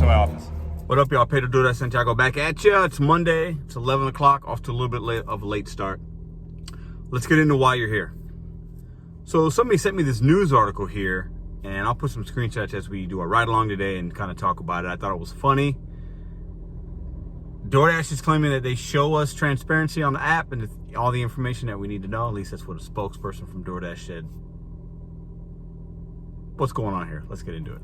my office. What up, y'all? Pedro DoorDash Santiago back at ya. It's Monday. It's 11 o'clock, off to a little bit of a late start. Let's get into why you're here. So somebody sent me this news article here, and I'll put some screenshots as we do a ride along today and kind of talk about it. I thought it was funny. DoorDash is claiming that they show us transparency on the app and all the information that we need to know. At least that's what a spokesperson from DoorDash said. What's going on here? Let's get into it.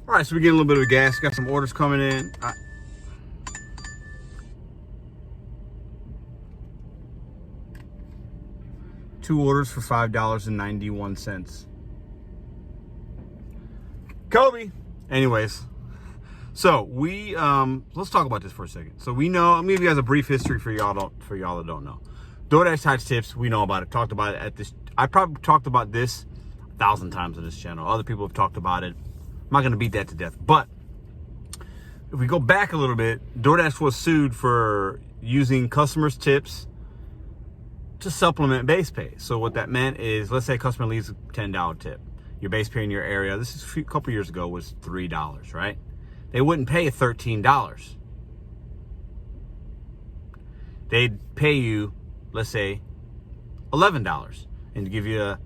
All right, so we're getting a little bit of gas. Got some orders coming in. Two orders for $5.91. Kobe. Anyways, so we let's talk about this for a second. So we know, I'm gonna give you guys a brief history for y'all that don't know. DoorDash hides tips. We know about it. Talked about it at this. I probably talked about this 1,000 times on this channel. Other people have talked about it. I'm not gonna beat that to death. But if we go back a little bit, DoorDash was sued for using customers' tips to supplement base pay. So what that meant is, let's say a customer leaves a $10 tip. Your base pay in your area, this is a couple years ago, was $3, right? They wouldn't pay you $13. They'd pay you, let's say, $11, and to give you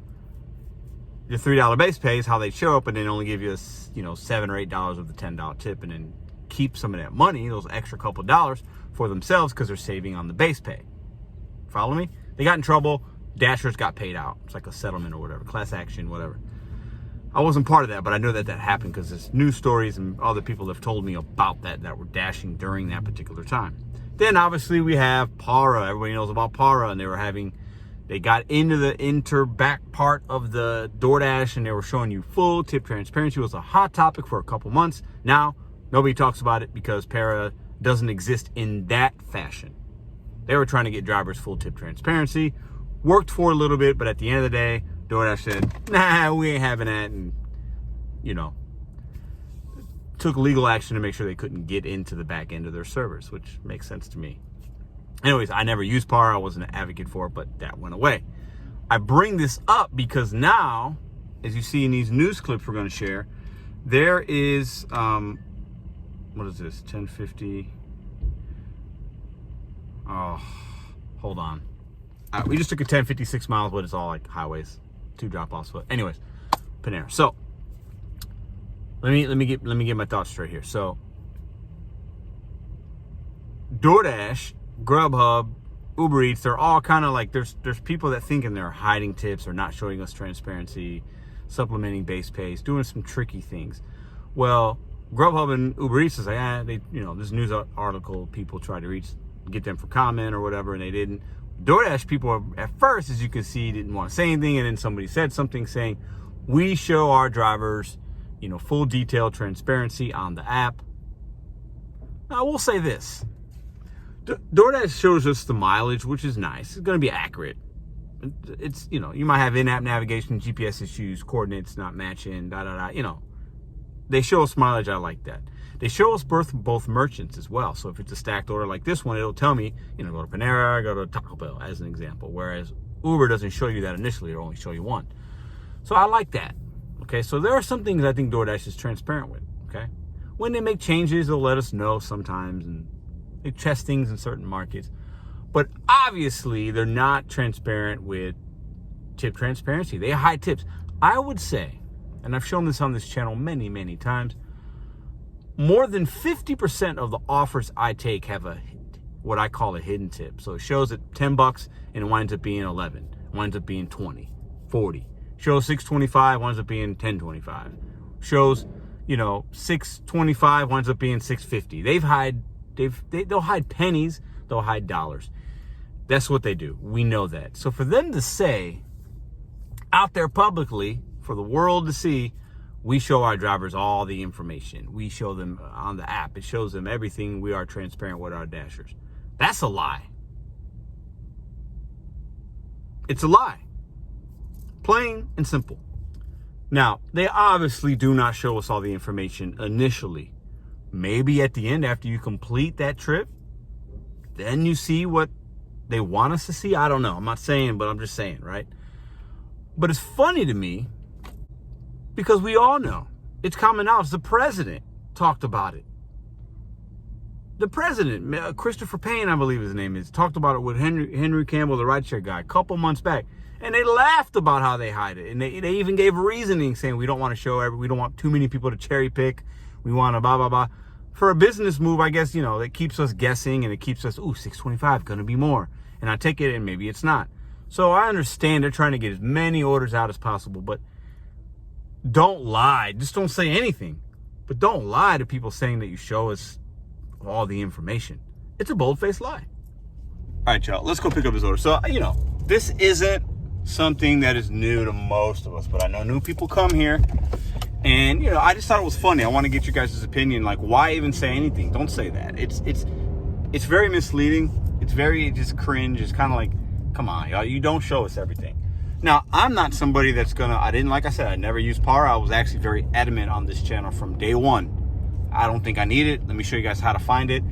your $3 base pay is how they show up, and then only give you $7 or $8 of the $10 tip, and then keep some of that money, those extra couple dollars, for themselves because they're saving on the base pay. Follow me? They got in trouble. Dashers got paid out. It's like a settlement or whatever, class action, whatever. I wasn't part of that, but I know that happened because there's news stories and other people have told me about that were dashing during that particular time. Then obviously we have Para. Everybody knows about Para, and they got into the back part of the DoorDash, and they were showing you full tip transparency. It was a hot topic for a couple months. Now nobody talks about it because Para doesn't exist in that fashion. They were trying to get drivers full tip transparency. Worked for a little bit, but at the end of the day, DoorDash said, nah, we ain't having that, and, took legal action to make sure they couldn't get into the back end of their servers, which makes sense to me. Anyways, I never used PAR. I wasn't an advocate for it, but that went away. I bring this up because now, as you see in these news clips we're going to share, there is, what is this, 1050? Oh, hold on. We just took a 1056 miles, but it's all like highways, 2 drop-offs. But anyways, Panera. So let me get my thoughts straight here. So DoorDash, Grubhub, Uber Eats, they're all kind of like, there's people that thinking they're hiding tips or not showing us transparency, supplementing base pays, doing some tricky things. Well, Grubhub and Uber Eats is like, this news article, people try to get them for comment or whatever, and they didn't. DoorDash people at first, as you can see, didn't want to say anything, and then somebody said something saying, we show our drivers, full detailed transparency on the app. Now, I will say this. DoorDash shows us the mileage, which is nice. It's going to be accurate. It's, you might have in-app navigation, GPS issues, coordinates not matching, They show us mileage. I like that. They show us both merchants as well. So if it's a stacked order like this one, it'll tell me, go to Panera, go to Taco Bell, as an example. Whereas Uber doesn't show you that initially. It'll only show you one. So I like that. Okay, so there are some things I think DoorDash is transparent with. Okay, when they make changes, they'll let us know sometimes, and they test things in certain markets. But obviously, they're not transparent with tip transparency. They hide tips. I would say, and I've shown this on this channel many, many times, more than 50% of the offers I take have what I call a hidden tip. So it shows at $10 and it winds up being 11, winds up being 20, 40. Shows $6.25, winds up being $10.25. Shows, $6.25, winds up being $6.50. They'll hide pennies, they'll hide dollars. That's what they do. We know that. So for them to say out there publicly for the world to see, we show our drivers all the information. We show them on the app. It shows them everything. We are transparent with our dashers. That's a lie. It's a lie. Plain and simple. Now, they obviously do not show us all the information initially. Maybe at the end, after you complete that trip, then you see what they want us to see. I don't know. I'm not saying, but I'm just saying, right? But it's funny to me because we all know it's common knowledge. The president talked about it The president, Christopher Payne, I believe his name is, talked about it with Henry Campbell, the rideshare guy, a couple months back. And they laughed about how they hide it. And they even gave reasoning saying we don't want to show we don't want too many people to cherry pick. We want to blah, blah, blah. For a business move, I guess, it keeps us guessing and it keeps us, ooh, 625, going to be more. And I take it and maybe it's not. So I understand they're trying to get as many orders out as possible, but don't lie. Just don't say anything. But don't lie to people saying that you show us all the information. It's a bold-faced lie. All right, y'all, let's go pick up this order. So, this isn't something that is new to most of us, but I know new people come here, and, I just thought it was funny. I want to get you guys' opinion. Like, why even say anything? Don't say that. It's very misleading. It's very just cringe. It's kind of like, come on, y'all, you don't show us everything. Now, I'm not somebody that's like I said, I never used PAR. I was actually very adamant on this channel from day one. I don't think I need it. Let me show you guys how to find it.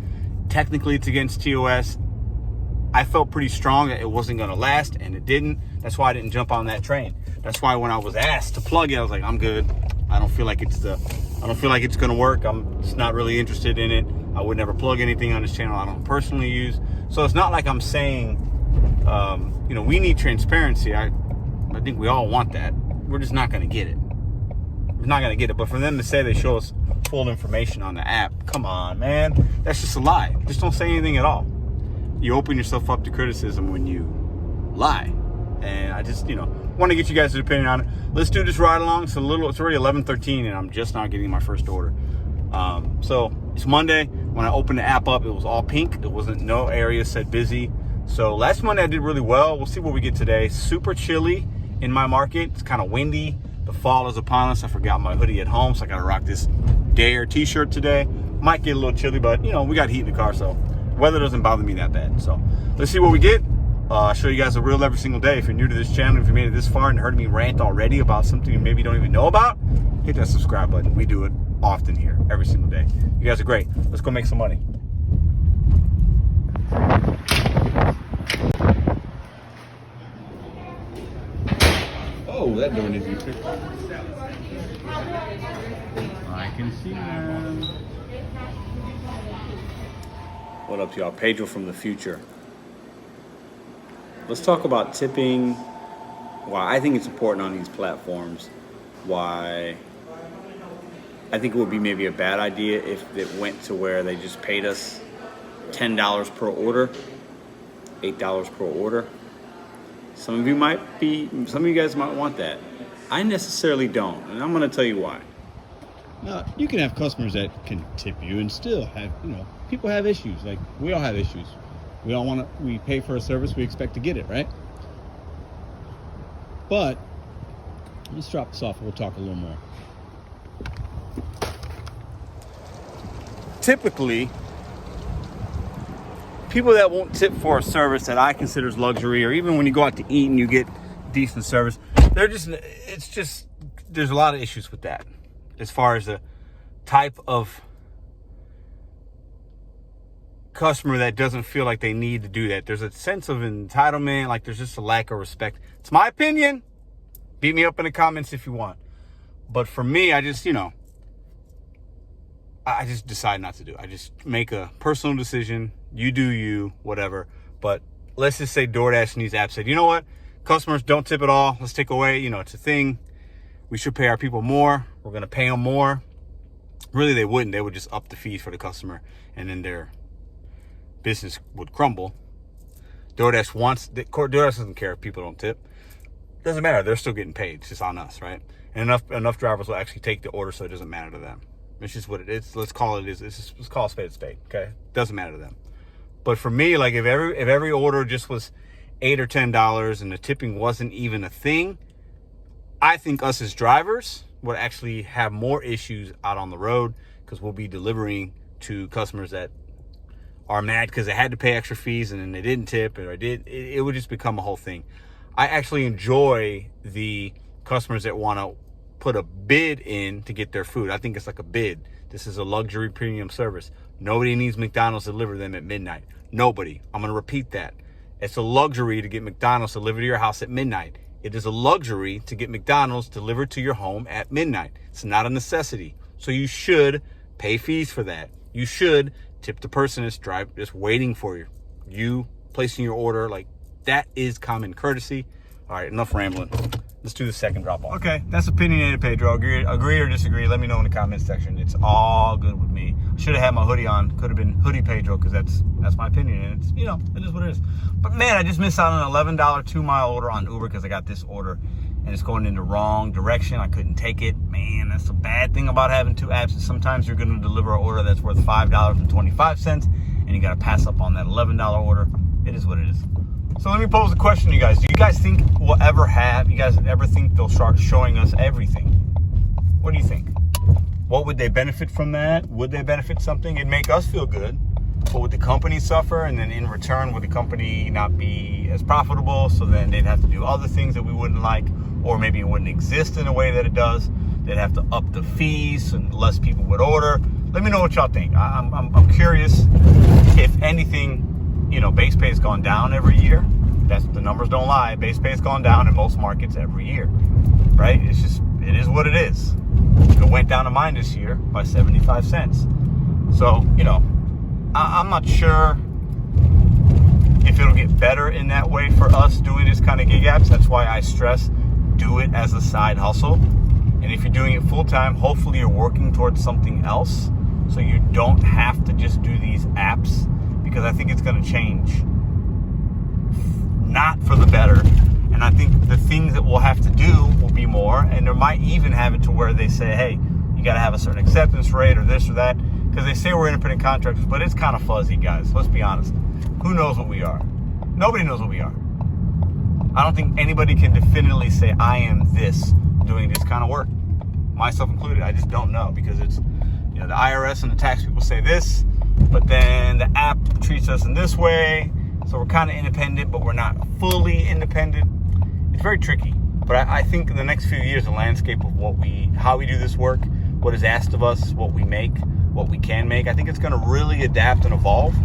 Technically, it's against TOS. I felt pretty strong that it wasn't going to last, and it didn't. That's why I didn't jump on that train. That's why when I was asked to plug it, I was like, I'm good. I don't feel like it's going to work. I'm just not really interested in it. I would never plug anything on this channel I don't personally use. So it's not like I'm saying, we need transparency. I think we all want that. We're just not going to get it. We're not going to get it. But for them to say they show us full information on the app, come on, man. That's just a lie. Just don't say anything at all. You open yourself up to criticism when you lie. And I just, want to get you guys' opinion on it. Let's do this ride along. It's already 11:13 and I'm just not getting my first order. So it's Monday. When I opened the app up, it was all pink. It wasn't, no area said busy. So last Monday I did really well. We'll see what we get today. Super chilly in my market. It's kind of windy. The fall is upon us. I forgot my hoodie at home, so I got to rock this Dare t-shirt today. Might get a little chilly, but we got heat in the car, so weather doesn't bother me that bad. So let's see what we get. I show you guys a reel every single day. If you're new to this channel, if you made it this far and heard me rant already about something you maybe don't even know about, hit that subscribe button. We do it often here, every single day. You guys are great. Let's go make some money. Oh, that door needs to be fixed. I can see them. What up, y'all? Pedro from the future. Let's talk about tipping, why I think it's important on these platforms, why I think it would be maybe a bad idea if it went to where they just paid us $10 per order, $8 per order. Some of you guys might want that. I necessarily don't, and I'm going to tell you why. Now, you can have customers that can tip you and still have, people have issues. Like, we all have issues. We pay for a service, we expect to get it, right? But let's drop this off and we'll talk a little more. Typically, people that won't tip for a service that I consider as luxury, or even when you go out to eat and you get decent service, there's a lot of issues with that. As far as the type of customer that doesn't feel like they need to do that. There's a sense of entitlement, like there's just a lack of respect. It's my opinion. Beat me up in the comments if you want. But for me, I just decide not to do it. I just make a personal decision. You do you, whatever. But let's just say DoorDash and these apps said, you know what? Customers don't tip at all. Let's take away, it's a thing. We should pay our people more. We're going to pay them more. Really, they wouldn't. They would just up the fees for the customer, and then their business would crumble. DoorDash doesn't care if people don't tip. Doesn't matter. They're still getting paid. It's just on us, right? And enough drivers will actually take the order, so it doesn't matter to them. It's just what it is. Let's call it let's call a spade. Okay, doesn't matter to them. But for me, like if every order just was $8 or $10 and the tipping wasn't even a thing, I think us as drivers would actually have more issues out on the road, because we'll be delivering to customers that are mad because they had to pay extra fees and then they didn't tip, or it would just become a whole thing. I actually enjoy the customers that want to put a bid in to get their food. I think it's like a bid. This is a luxury premium service. Nobody needs McDonald's to deliver them at midnight. Nobody. I'm going to repeat that. It's a luxury to get McDonald's delivered to your house at midnight. It is a luxury to get McDonald's delivered to your home at midnight. It's not a necessity. So you should pay fees for that. You should tip the person that's just waiting for you placing your order. Like, that is common courtesy. All right, enough rambling. Let's do the second drop off. Okay, that's opinionated, Pedro. Agree or disagree, let me know in the comments section. It's all good with me. I should have had my hoodie on. Could have been hoodie Pedro, because that's my opinion, and it's, you know, it is what it is. But man, I just missed out on an $11 2-mile order on Uber because I got this order and it's going in the wrong direction. I couldn't take it. Man, that's a bad thing about having two apps, is sometimes you're going to deliver an order that's worth $5.25 and you got to pass up on that $11 order. It is what it is. So let me pose a question to you guys. Do you guys think you guys ever think they'll start showing us everything? What do you think? What would they benefit from that? Would they benefit something? It'd make us feel good. But would the company suffer? And then in return, would the company not be as profitable? So then they'd have to do other things that we wouldn't like, or maybe it wouldn't exist in a way that it does. They'd have to up the fees and less people would order. Let me know what y'all think. I'm curious. If anything, you know, base pay has gone down every year. The numbers don't lie. Base pay has gone down in most markets every year, right? It is what it is. It went down to mine this year by 75 cents. So, you know, I'm not sure if it'll get better in that way for us doing this kind of gig apps. That's why I stress, do it as a side hustle. And if you're doing it full time, hopefully you're working towards something else, so you don't have to just do these apps, because I think it's going to change, not for the better. And I think the things that we'll have to do will be more, and there might even have it to where they say, hey, you got to have a certain acceptance rate or this or that, because they say we're independent contractors, but it's kind of fuzzy, guys. Let's be honest. Who knows what we are? Nobody knows what we are. I don't think anybody can definitively say I am this doing this kind of work, myself included. I just don't know, because it's, you know, the IRS and the tax people say this, but then the app treats us in this way. So we're kind of independent, but we're not fully independent. It's very tricky. But I think in the next few years, the landscape of how we do this work, what is asked of us, what we make, what we can make, I think it's going to really adapt and evolve.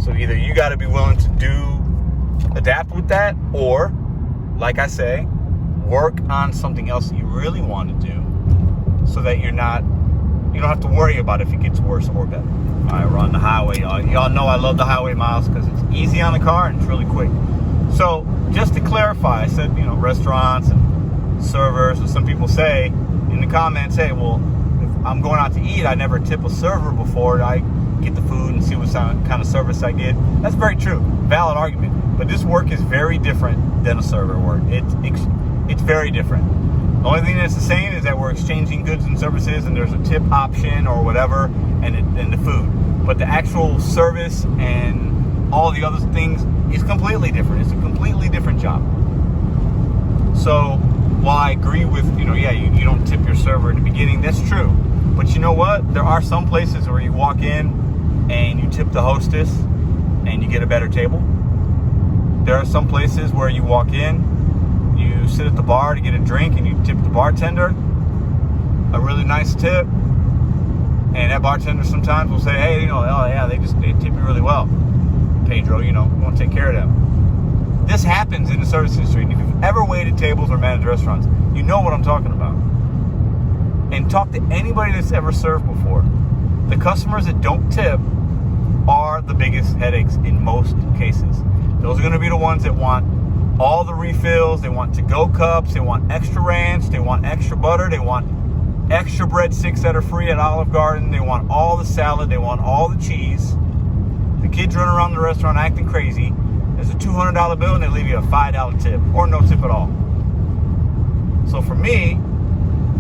So either you got to be willing to adapt with that, or, like I say, work on something else that you really want to do, so that you don't have to worry about if it gets worse or better. All right, we're on the highway, y'all. Y'all know I love the highway miles because it's easy on the car and it's really quick. So just to clarify, I said, you know, restaurants and servers, and some people say in the comments, hey, well, if I'm going out to eat, I never tip a server before I get the food and see what kind of service I get. That's very true. Valid argument. But this work is very different than a server work. It's very different. The only thing that's the same is that we're exchanging goods and services, and there's a tip option or whatever, and the food. But the actual service and all the other things is completely different. It's a completely different job. So while I agree with, you know, yeah, you don't tip your server in the beginning, that's true. But you know what? There are some places where you walk in and you tip the hostess and you get a better table. There are some places where you walk in, you sit at the bar to get a drink, and you tip the bartender a really nice tip, and that bartender sometimes will say, hey, you know, oh yeah, they tip me really well, Pedro, you know, we want to take care of them. This happens in the service industry, and if you've ever waited tables or managed restaurants, you know what I'm talking about. And talk to anybody that's ever served before. The customers that don't tip are the biggest headaches in most cases. Those are going to be the ones that want all the refills, they want to-go cups, they want extra ranch, they want extra butter, they want extra breadsticks that are free at Olive Garden, they want all the salad, they want all the cheese. The kids run around the restaurant acting crazy. There's a $200 bill and they leave you a $5 tip, or no tip at all. So for me,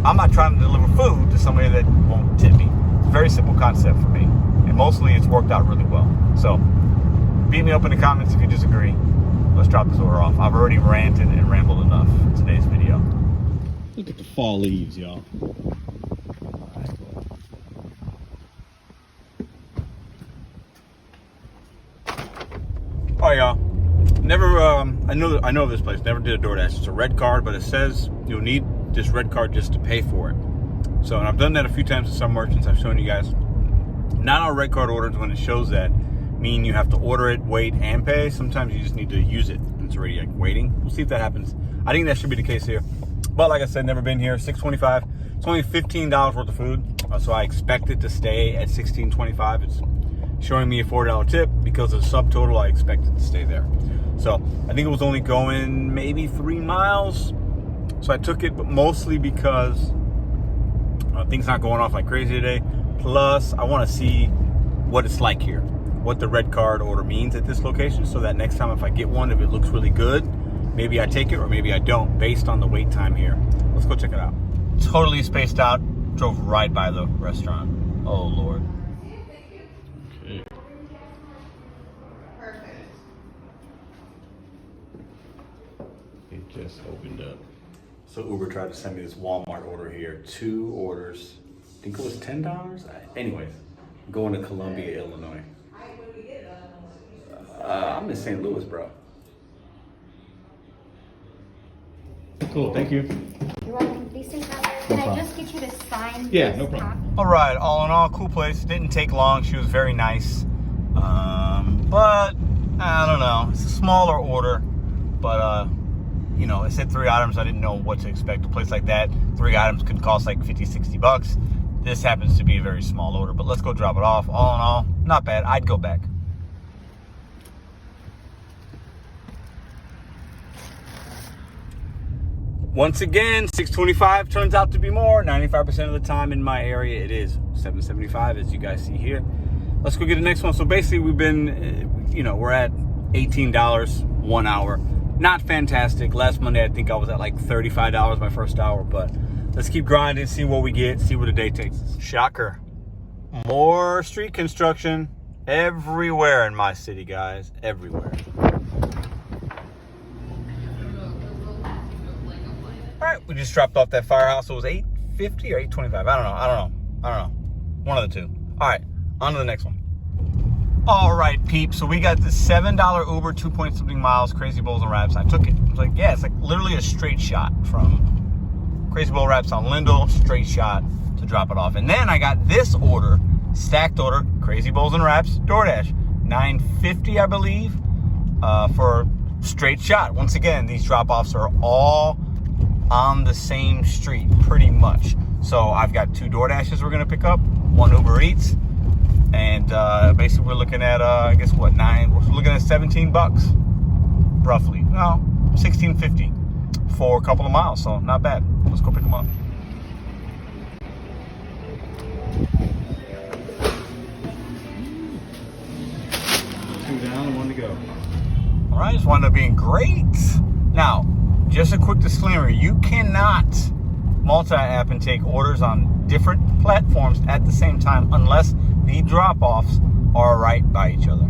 I'm not trying to deliver food to somebody that won't tip me. It's a very simple concept for me, and mostly it's worked out really well. So beat me up in the comments if you disagree. Let's drop this order off. I've already ranted and rambled enough in today's video. Look at the fall leaves, y'all. All right, y'all. Never, I know this place. Never did a DoorDash. It's a red card, but it says you'll need this red card just to pay for it. So, and I've done that a few times with some merchants. I've shown you guys. Not all red card orders, when it shows that, mean you have to order it, wait, and pay. Sometimes you just need to use it. It's already like waiting. We'll see if that happens. I think that should be the case here. But like I said, never been here. $6.25. It's only $15 worth of food, so I expect it to stay at $16.25. It's showing me a $4 tip because of the subtotal. I expected to stay there. So I think it was only going maybe 3 miles. So I took it, but mostly because things not going off like crazy today. Plus, I want to see what it's like here, what the red card order means at this location, so that next time if I get one, if it looks really good, maybe I take it or maybe I don't, based on the wait time here. Let's go check it out. Totally spaced out. Drove right by the restaurant. Oh, Lord. Okay. Perfect. It just opened up. So Uber tried to send me this Walmart order here. 2 orders. I think it was $10. Anyways, I'm going to Columbia, Illinois. I'm in St. Louis, bro. Cool, thank you. You're welcome. Please take that. Can I just get you to sign? Yeah, no problem. All right, all in all, cool place. Didn't take long. She was very nice. But I don't know. It's a smaller order, but you know, it said 3 items. I didn't know what to expect. A place like that, 3 items could cost like 50, 60 bucks. This happens to be a very small order, but let's go drop it off. All in all, not bad. I'd go back. Once again, $6.25 turns out to be more. 95% of the time in my area, it is $7.75, as you guys see here. Let's go get the next one. So basically, we've been, you know, we're at $18 1 hour. Not fantastic. Last Monday, I think I was at like $35 my first hour, but let's keep grinding, see what we get, see where the day takes us. Shocker. More street construction everywhere in my city, guys. Everywhere. All right, we just dropped off that firehouse. It was $8.50 or $8.25. I don't know. One of the two. All right, on to the next one. All right, peeps. So we got the $7 Uber, 2-point-something miles, Crazy Bowls and Wraps. I took it. I was like, yeah, it's like literally a straight shot from Crazy Bowl Wraps on Lindell, straight shot to drop it off. And then I got this order, stacked order, Crazy Bowls and Wraps, DoorDash, $9.50, I believe, for straight shot. Once again, these drop-offs are all on the same street, pretty much. So I've got 2 DoorDashes we're gonna pick up, 1 Uber Eats, and basically we're looking at I guess what, we're looking at 17 bucks, roughly. No, $16.50 for a couple of miles, so not bad. Let's go pick them up. 2 down, 1 to go. All right, this wound up being great. Now, just a quick disclaimer, you cannot multi-app and take orders on different platforms at the same time unless the drop-offs are right by each other.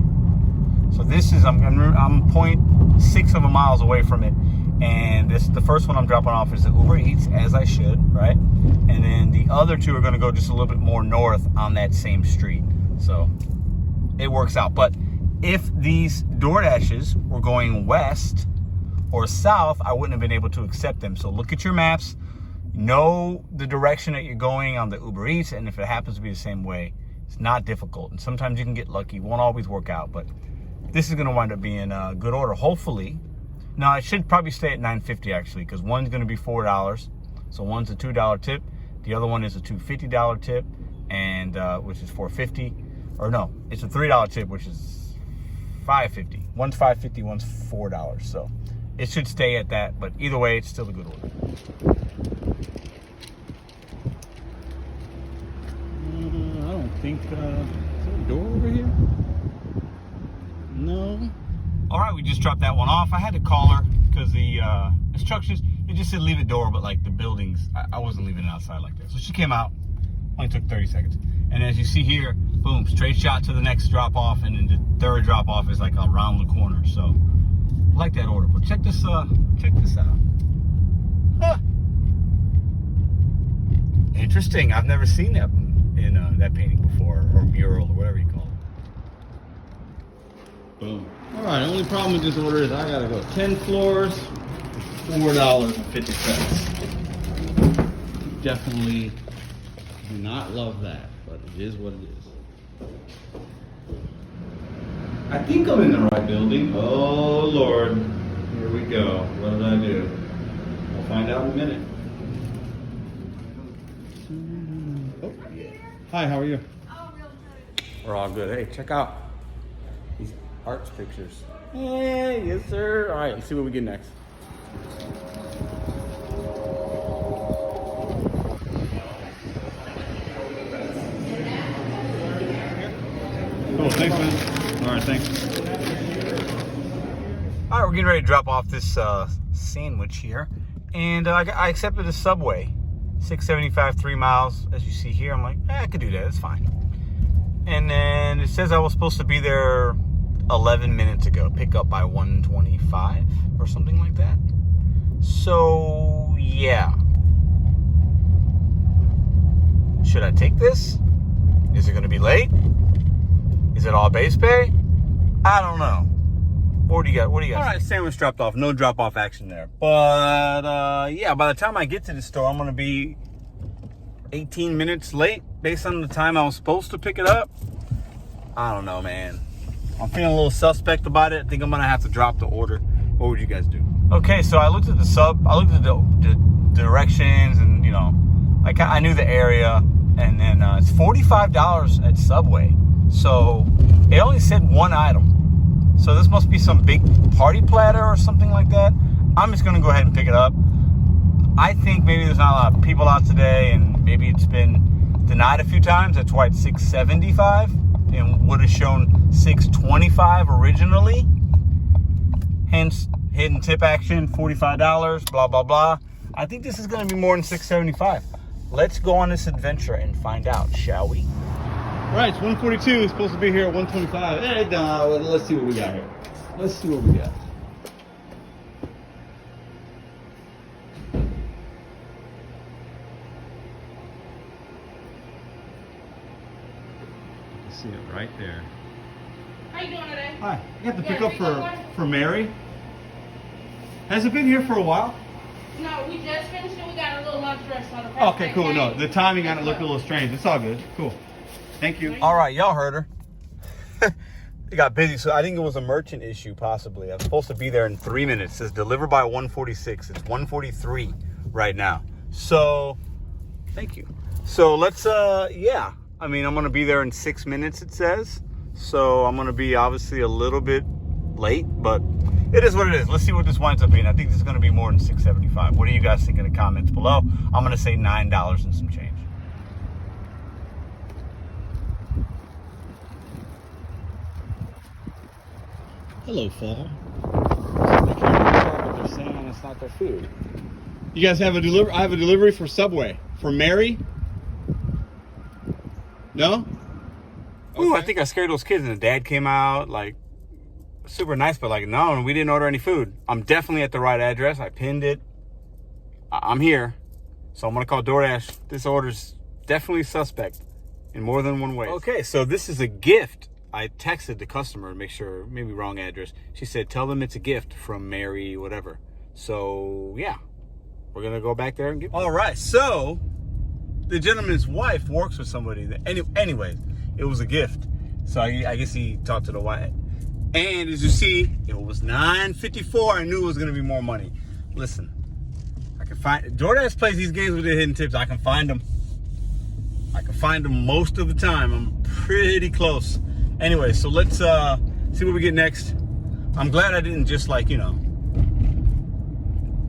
So this is, I'm 0.6 of a miles away from it, and this, the first one I'm dropping off is the Uber Eats, as I should, right? And then the other 2 are gonna go just a little bit more north on that same street. So it works out. But if these DoorDashes were going west or south, I wouldn't have been able to accept them. So look at your maps, know the direction that you're going on the Uber Eats, and if it happens to be the same way, it's not difficult. And sometimes you can get lucky, won't always work out, but this is gonna wind up being a good order, hopefully. Now, I should probably stay at $9.50 actually, because one's gonna be $4, so one's a $2 tip, the other one is a $2.50 tip, and which is $4.50, or no, it's a $3 tip, which is $5.50. One's $5.50, one's $4, so it should stay at that, but either way, it's still a good order. I don't think, is there a door over here? No. All right, we just dropped that one off. I had to call her because the instructions, it just said leave it door, but like the buildings, I wasn't leaving it outside like that. So she came out, only took 30 seconds. And as you see here, boom, straight shot to the next drop off, and then the third drop off is like around the corner. So I like that order, but check this out. Huh. Interesting, I've never seen that in that painting before, or mural, or whatever you call it. Boom. All right, the only problem with this order is I gotta go 10 floors, $4.50. Definitely do not love that, but it is what it is. I think I'm in the right building. Oh Lord, here we go. What did I do? We'll find out in a minute. Oh, yeah. Hi, how are you? Oh, real good. we're all good. Hey, check out these arts pictures. Hey, yes, sir. All right, let's see what we get next. Cool, thanks, man. All right, thanks. All right, we're getting ready to drop off this sandwich here. And I accepted a Subway. $6.75, 3 miles, as you see here. I'm like, I could do that, it's fine. And then it says I was supposed to be there 11 minutes ago. Pick up by 1:25 or something like that. So, yeah. Should I take this? Is it going to be late? Is it all base pay? I don't know. What do you got? All right, sandwich dropped off. No drop-off action there. But, yeah, by the time I get to the store, I'm going to be 18 minutes late based on the time I was supposed to pick it up. I don't know, man. I'm feeling a little suspect about it. I think I'm going to have to drop the order. What would you guys do? Okay, so I looked at the directions and, you know, like I knew the area. And then it's $45 at Subway. So it only said one item. So this must be some big party platter or something like that. I'm just going to go ahead and pick it up. I think maybe there's not a lot of people out today, and maybe it's been denied a few times. That's why it's $6.75 and would have shown $6.25 originally. Hence, hidden tip action, $45, blah, blah, blah. I think this is going to be more than $6.75. Let's go on this adventure and find out, shall we? All right, it's 1:42. It's supposed to be here at 1:25. Hey, let's see what we got here. Let's see what we got. You can see it right there. How you doing today? Hi. I got the pickup for Mary. Has it been here for a while? No, we just finished it. We got a little lunch rush on the first. Okay, cool. No, the timing on it looked a little strange. It's all good. Cool. Thank you. All right, y'all heard her. It got busy, so I think it was a merchant issue, possibly. I was supposed to be there in 3 minutes. It says deliver by 1:46. It's 1:43 right now. So, thank you. So let's, yeah. I mean, I'm going to be there in 6 minutes, it says. So I'm going to be obviously a little bit late, but it is what it is. Let's see what this winds up being. I think this is going to be more than $6.75. What do you guys think in the comments below? I'm going to say $9 and some change. Hello, fella. They can't tell what they're saying. It's not their food. You guys have a delivery? I have a delivery for Subway for Mary. No? Okay. Ooh, I think I scared those kids, and the dad came out like super nice, but like, no, we didn't order any food. I'm definitely at the right address. I pinned it. I'm here. So I'm going to call DoorDash. This order's definitely suspect in more than one way. Okay, so this is a gift. I texted the customer to make sure, maybe wrong address. She said, tell them it's a gift from Mary, whatever. So, yeah, we're going to go back there and get. All right, so the gentleman's wife works with somebody. Anyway, it was a gift. So I guess he talked to the wife. And as you see, it was $9.54. I knew it was going to be more money. Listen, I can find, DoorDash plays these games with their hidden tips. I can find them. I can find them most of the time. I'm pretty close. Anyway, so let's see what we get next. I'm glad I didn't just like, you know,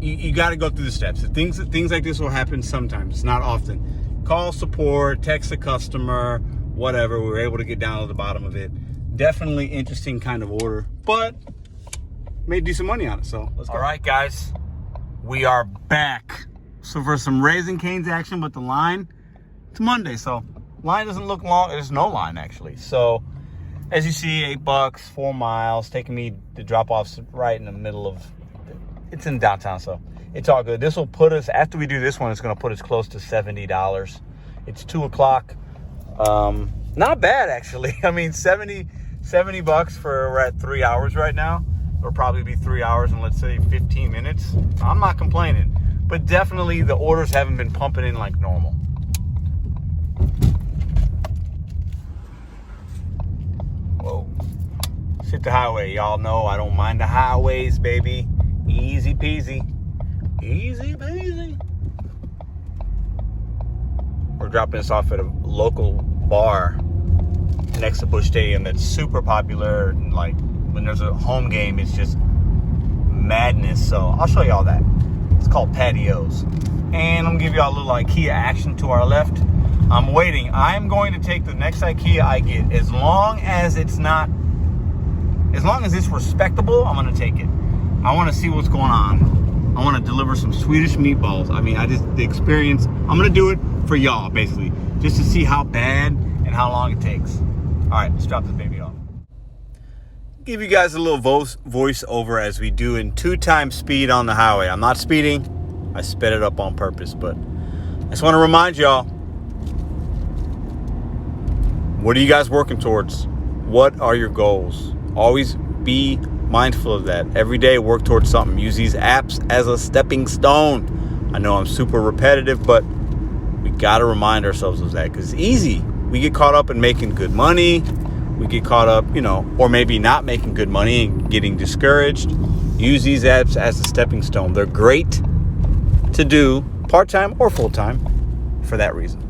you got to go through the steps. Things like this will happen sometimes. It's not often. Call support, text a customer, whatever. We were able to get down to the bottom of it. Definitely interesting kind of order, but made decent money on it. So let's go. All right, guys, we are back. So for some Raising Cane's action, but the line, it's Monday, so line doesn't look long. There's no line actually. So as you see, $8, 4 miles, taking me to drop off right in the middle of, it's in downtown, so it's all good. This will put us, after we do this one, it's going to put us close to $70. It's 2 o'clock. Not bad, actually. I mean, $70 for, we're at 3 hours right now. It'll probably be 3 hours and let's say 15 minutes. I'm not complaining, but definitely the orders haven't been pumping in like normal. Whoa. Hit the highway. Y'all know I don't mind the highways, baby. Easy peasy. Easy peasy. We're dropping this off at a local bar next next to Busch Stadium that's super popular. And like when there's a home game, it's just madness. So I'll show you all that. It's called patios. And I'm gonna give y'all a little IKEA action to our left. I'm waiting. I'm going to take the next IKEA I get. As long as it's respectable, I'm gonna take it. I wanna see what's going on. I wanna deliver some Swedish meatballs. I mean, the experience, I'm gonna do it for y'all, basically, just to see how bad and how long it takes. All right, let's drop this baby off. Give you guys a little voice over as we do in 2x speed on the highway. I'm not speeding. I sped it up on purpose, but I just want to remind y'all, what are you guys working towards? What are your goals? Always be mindful of that. Every day, work towards something. Use these apps as a stepping stone. I know I'm super repetitive, but we got to remind ourselves of that because it's easy. We get caught up in making good money. We get caught up, or maybe not making good money and getting discouraged. Use these apps as a stepping stone. They're great to do part-time or full-time for that reason.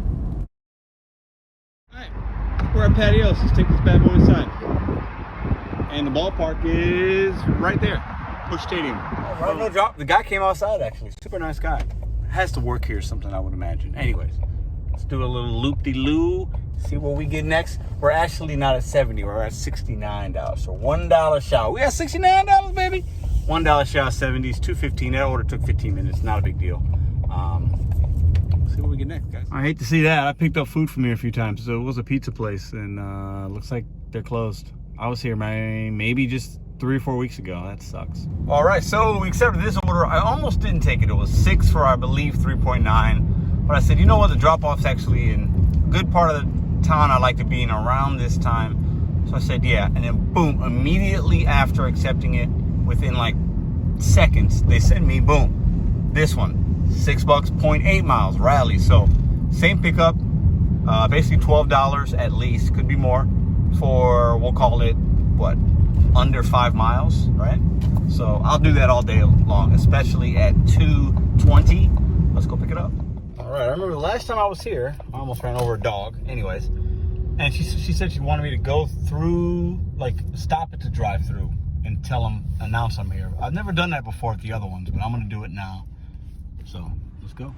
All right, we're at patios. Let's take this bad boy inside. And the ballpark is right there, Busch Stadium. Right, no drop. The guy came outside actually. Super nice guy. Has to work here, something I would imagine. Anyways, let's do a little loop-de-loo. See what we get next. We're actually not at $70. We're at $69. So $1 shower. We got $69, baby. $1 shower, 70s, $2.15. That order took 15 minutes. Not a big deal. Let's see what we get next, guys. I hate to see that. I picked up food from here a few times. So it was a pizza place, and looks like they're closed. I was here maybe just 3 or 4 weeks ago. That sucks. All right, so we accepted this order. I almost didn't take it. It was 6 for, I believe, 3.9. But I said, you know what? The drop-off's actually in a good part of the town I like to be in around this time. So I said, yeah. And then, boom, immediately after accepting it, within like seconds, they sent me, boom, this one. $6, 0.8 miles, Raleigh. So same pickup, basically $12 at least, could be more, for, we'll call it, what, under 5 miles, right? So I'll do that all day long, especially at 2:20. Let's go pick it up. All right, I remember the last time I was here, I almost ran over a dog, anyways, and she said she wanted me to go through, like, stop at the drive-through and announce I'm here. I've never done that before at the other ones, but I'm gonna do it now. So, let's go.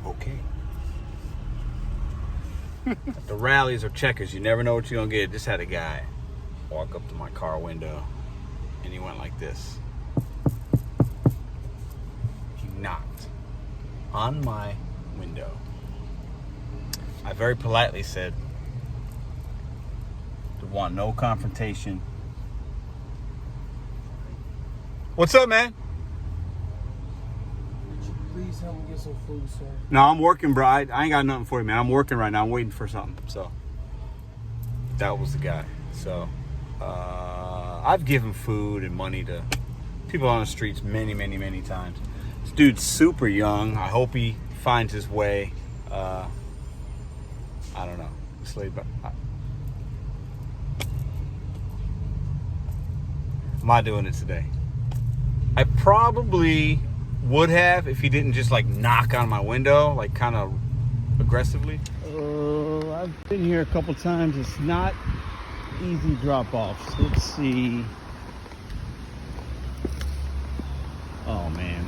Okay. The rallies or checkers, you never know what you're gonna get. Just had a guy walk up to my car window, and he went like this. He knocked on my window. I very politely said, "I want no confrontation." What's up, man? Would you please help me get some food, sir? No, I'm working, bro. I ain't got nothing for you, man. I'm working right now. I'm waiting for something. So that was the guy. So I've given food and money to people on the streets many, many, many times. This dude's super young. I hope he finds his way. I don't know. This lady, am I doing it today? I probably would have if he didn't just like knock on my window, like kind of aggressively. I've been here a couple times. It's not easy drop-offs. Let's see. Oh man.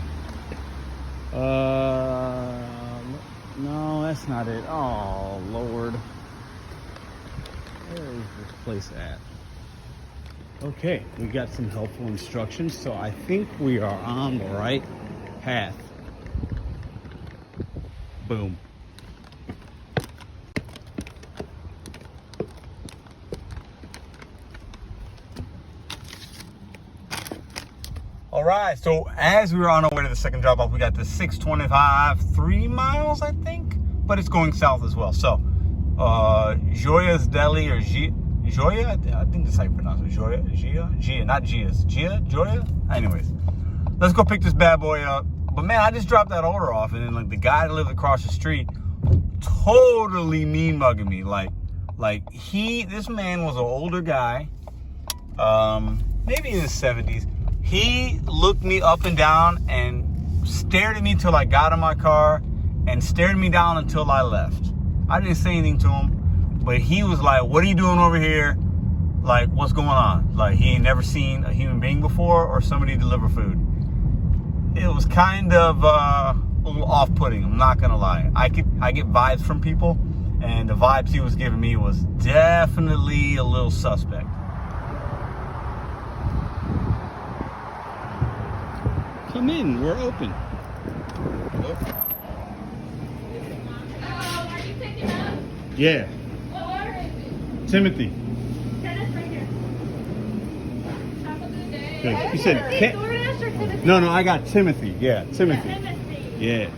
No, that's not it. Oh Lord. Where is this place at? Okay, we got some helpful instructions, so I think we are on the right path. Boom. All right, so as we were on our way to the second drop off, we got the 625, 3 miles, I think, but it's going south as well. So, Joya's Deli or Joya, I think that's how you pronounce it. Gia, not Gia's. Joya? Anyways, let's go pick this bad boy up. But man, I just dropped that order off, and then like the guy that lived across the street totally mean mugging me. This man was an older guy, maybe in his 70s. He looked me up and down and stared at me till I got in my car and stared me down until I left. I didn't say anything to him. But he was like, what are you doing over here? Like, what's going on? Like, he ain't never seen a human being before or somebody deliver food. It was kind of a little off-putting, I'm not gonna lie. I get vibes from people, and the vibes he was giving me was definitely a little suspect. Come in, we're open. Are you picking up? Yeah, What order is it? Timothy. Tennis right here. Have a good day. Good. You said DoorDash or Timothy? No, I got Timothy. Yeah, Timothy. Timothy. Yeah.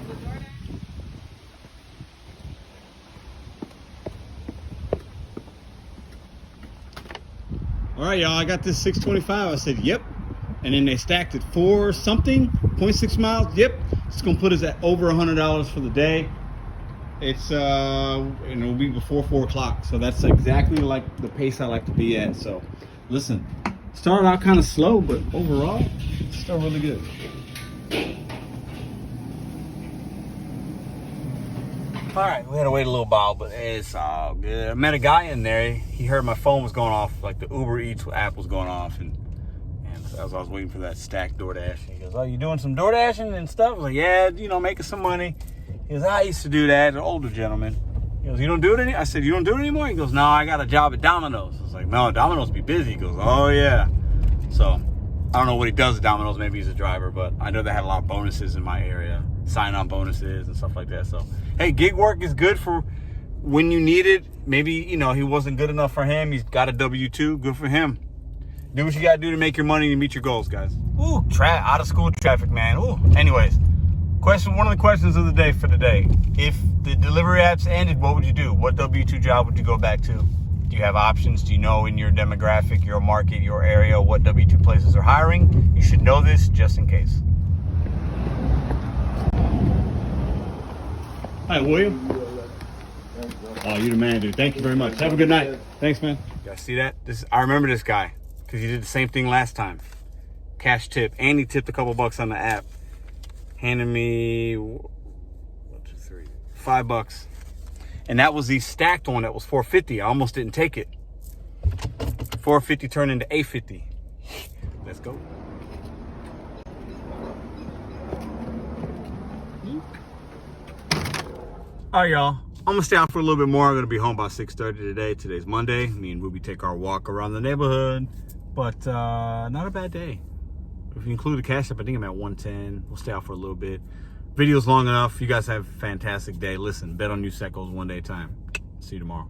All right, y'all, I got this 625. I said, yep. And then they stacked it for something, 0.6 miles. Yep. It's going to put us at over $100 for the day. It's, and it'll be before 4 o'clock. So that's exactly like the pace I like to be at. So listen, started out kind of slow, but overall, it's still really good. All right, we had to wait a little while, but it's all good. I met a guy in there. He heard my phone was going off, like the Uber Eats app was going off, and as I was waiting for that stacked DoorDash, he goes, "Oh, you doing some DoorDashing and stuff?" I was like, "Yeah, you know, making some money." He goes, "I used to do that." An older gentleman. He goes, "You don't do it anymore?" I said, "You don't do it anymore?" He goes, "No, I got a job at Domino's." I was like, "No, Domino's be busy." He goes, "Oh yeah." So I don't know what he does at Domino's. Maybe he's a driver, but I know they had a lot of bonuses in my area, sign-on bonuses and stuff like that. So, hey, gig work is good for when you need it. Maybe, you know, he wasn't good enough for him. He's got a W-2. Good for him. Do what you got to do to make your money and meet your goals, guys. Ooh, out of school traffic, man. Ooh. Anyways, one of the questions of the day for today. If the delivery apps ended, what would you do? What W-2 job would you go back to? Do you have options? Do you know in your demographic, your market, your area, what W-2 places are hiring? You should know this just in case. Hi, William. Oh, you're the man, dude. Thank you very much. Have a good night. Thanks, man. You guys see that? I remember this guy because he did the same thing last time. Cash tip. And he tipped a couple bucks on the app. Handed me $5. And that was the stacked one that was $4.50. I almost didn't take it. $4.50 turned into $8.50. Let's go. All right, y'all. I'm gonna stay out for a little bit more. I'm gonna be home by 6:30 today. Today's Monday. Me and Ruby take our walk around the neighborhood, but not a bad day. If you include the cash up, I think I'm at 110. We'll stay out for a little bit. Video's long enough. You guys have a fantastic day. Listen, bet on you set goals one day at a time. See you tomorrow.